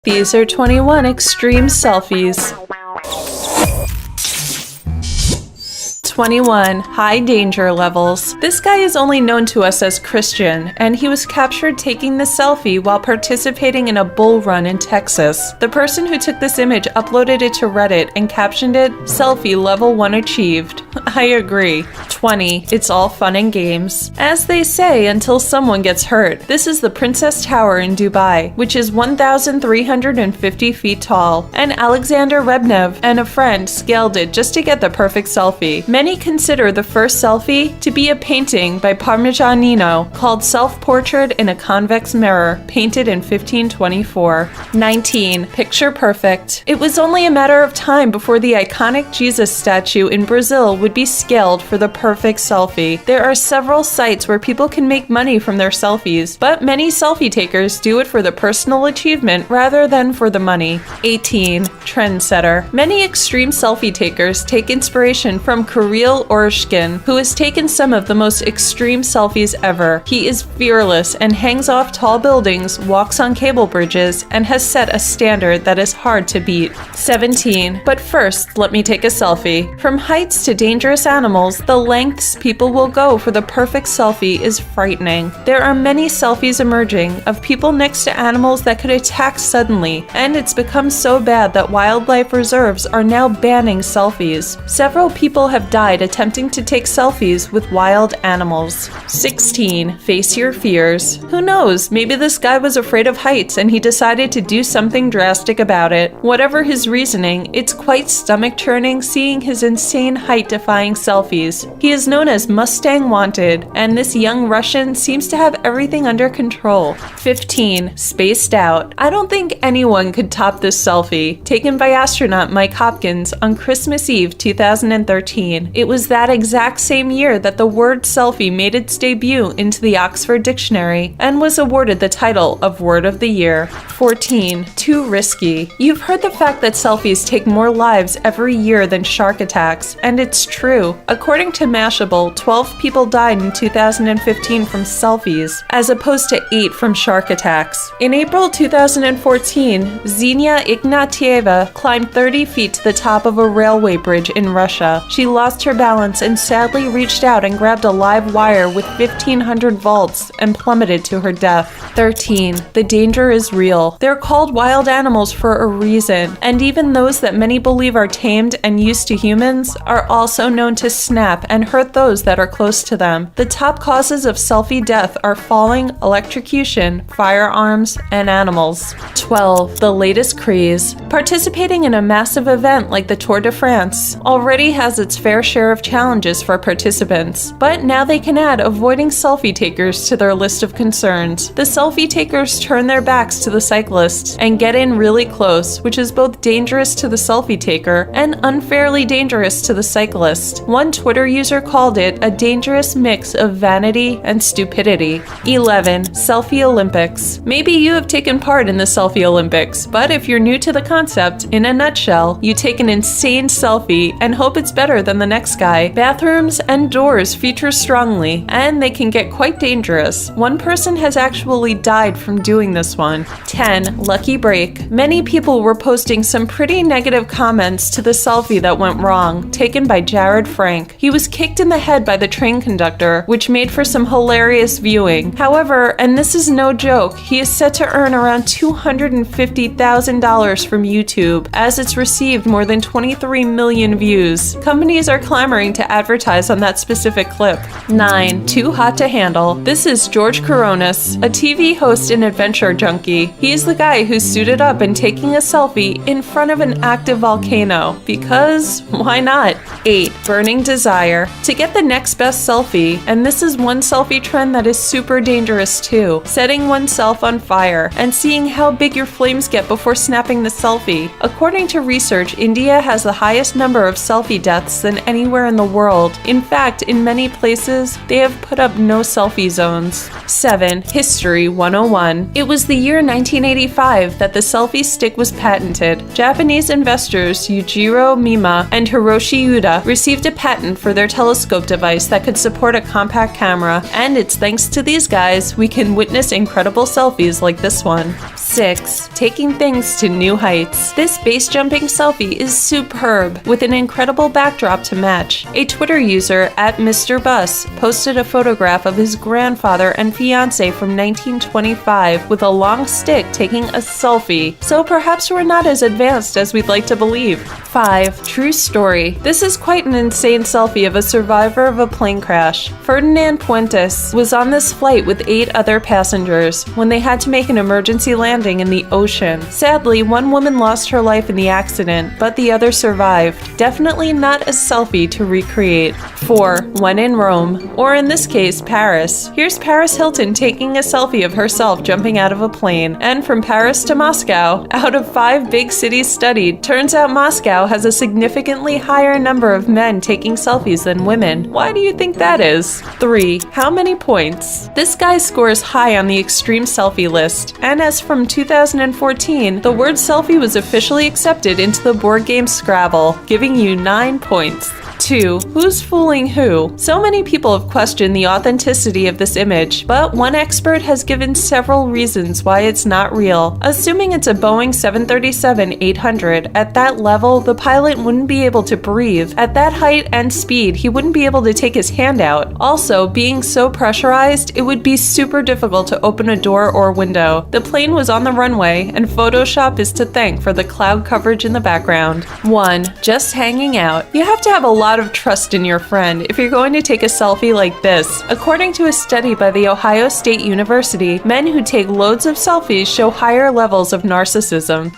These are 21 extreme selfies. 21. High danger levels. This guy is only known to us as Christian, and he was captured taking the selfie while participating in a bull run in Texas. The person who took this image uploaded it to Reddit and captioned it, "Selfie level 1 achieved." I agree. 20. It's all fun and games. As they say, until someone gets hurt. This is the Princess Tower in Dubai, which is 1,350 feet tall, and Alexander Rebnev and a friend scaled it just to get the perfect selfie. Many consider the first selfie to be a painting by Parmigianino called Self-Portrait in a Convex Mirror, painted in 1524. 19. Picture perfect. It was only a matter of time before the iconic Jesus statue in Brazil would be scaled for the perfect selfie. There are several sites where people can make money from their selfies, but many selfie takers do it for the personal achievement rather than for the money. 18. Trendsetter. Many extreme selfie takers take inspiration from Kirill Oreshkin, who has taken some of the most extreme selfies ever. He is fearless and hangs off tall buildings, walks on cable bridges, and has set a standard that is hard to beat. 17. But first, let me take a selfie. From heights to dangerous animals, the lengths people will go for the perfect selfie is frightening. There are many selfies emerging of people next to animals that could attack suddenly, and it's become so bad that wildlife reserves are now banning selfies. Several people have died attempting to take selfies with wild animals. 16. Face your fears. Who knows? Maybe this guy was afraid of heights and he decided to do something drastic about it. Whatever his reasoning, it's quite stomach-churning seeing his insane height-defying selfies. He is known as Mustang Wanted, and this young Russian seems to have everything under control. 15. Spaced out. I don't think anyone could top this selfie, taken by astronaut Mike Hopkins on Christmas Eve 2013. It was that exact same year that the word selfie made its debut into the Oxford Dictionary and was awarded the title of Word of the Year. 14. Too risky. You've heard the fact that selfies take more lives every year than shark attacks, and it's true. According to Mashable, 12 people died in 2015 from selfies, as opposed to 8 from shark attacks. In April 2014, Xenia Ignatieva climbed 30 feet to the top of a railway bridge in Russia. She lost her balance and sadly reached out and grabbed a live wire with 1,500 volts and plummeted to her death. 13. The danger is real. They're called wild animals for a reason, and even those that many believe are tamed and used to humans are also known to snap and hurt those that are close to them. The top causes of selfie death are falling, electrocution, firearms, and animals. 12. The latest craze. Participating in a massive event like the Tour de France already has its fair share of challenges for participants, but now they can add avoiding selfie takers to their list of concerns. The selfie takers turn their backs to the cyclists and get in really close, which is both dangerous to the selfie taker and unfairly dangerous to the cyclist. One Twitter user called it a dangerous mix of vanity and stupidity. 11. Selfie Olympics. Maybe you have taken part in the Selfie Olympics, but if you're new to the concept, in a nutshell, you take an insane selfie and hope it's better than the next guy. Bathrooms and doors feature strongly, and they can get quite dangerous. One person has actually died from doing this one. 10. Lucky break. Many people were posting some pretty negative comments to the selfie that went wrong, taken by Jared Frank. He was kicked in the head by the train conductor, which made for some hilarious viewing. However, and this is no joke, he is set to earn around $250,000 from YouTube, as it's received more than 23 million views. Companies are clamoring to advertise on that specific clip. 9. Too hot to handle. This is George Coronis, a TV host and adventure junkie. He's the guy who's suited up and taking a selfie in front of an active volcano, because why not? 8. Burning desire. To get the next best selfie, and this is one selfie trend that is super dangerous too, setting oneself on fire and seeing how big your flames get before snapping the selfie. According to research, India has the highest number of selfie deaths than anywhere in the world. In fact, in many places, they have put up no selfie zones. 7. History 101. It was the year 1985 that the selfie stick was patented. Japanese investors Yujiro Mima and Hiroshi Uda received a patent for their telescope device that could support a compact camera, and it's thanks to these guys we can witness incredible selfies like this one. 6. Taking things to new heights. This base jumping selfie is superb, with an incredible backdrop to match. A Twitter user at Mr. Bus posted a photograph of his grandfather and fiance from 1925 with a long stick taking a selfie, so perhaps we're not as advanced as we'd like to believe. 5. True story. This is quite an insane selfie of a survivor of a plane crash. Ferdinand Puentes was on this flight with 8 other passengers when they had to make an emergency landing in the ocean. Sadly, one woman lost her life in the accident, but the other survived. Definitely not a selfie to recreate. 4. When in Rome, or in this case, Paris. Here's Paris Hilton taking a selfie of herself jumping out of a plane. And from Paris to Moscow, out of 5 big cities studied, turns out Moscow has a significantly higher number of men taking selfies than women. Why do you think that is? 3. How many points? This guy scores high on the Extreme Selfie list, and as from 2014, the word selfie was officially accepted into the board game Scrabble, giving you 9 points. 2. Who's fooling who? So many people have questioned the authenticity of this image, but one expert has given several reasons why it's not real. Assuming it's a Boeing 737-800, at that level, the pilot wouldn't be able to breathe. At that height and speed, he wouldn't be able to take his hand out. Also, being so pressurized, it would be super difficult to open a door or window. The plane was on the runway, and Photoshop is to thank for the cloud coverage in the background. 1. Just hanging out. You have to have a lot of trust in your friend if you're going to take a selfie like this. According to a study by the Ohio State University, men who take loads of selfies show higher levels of narcissism.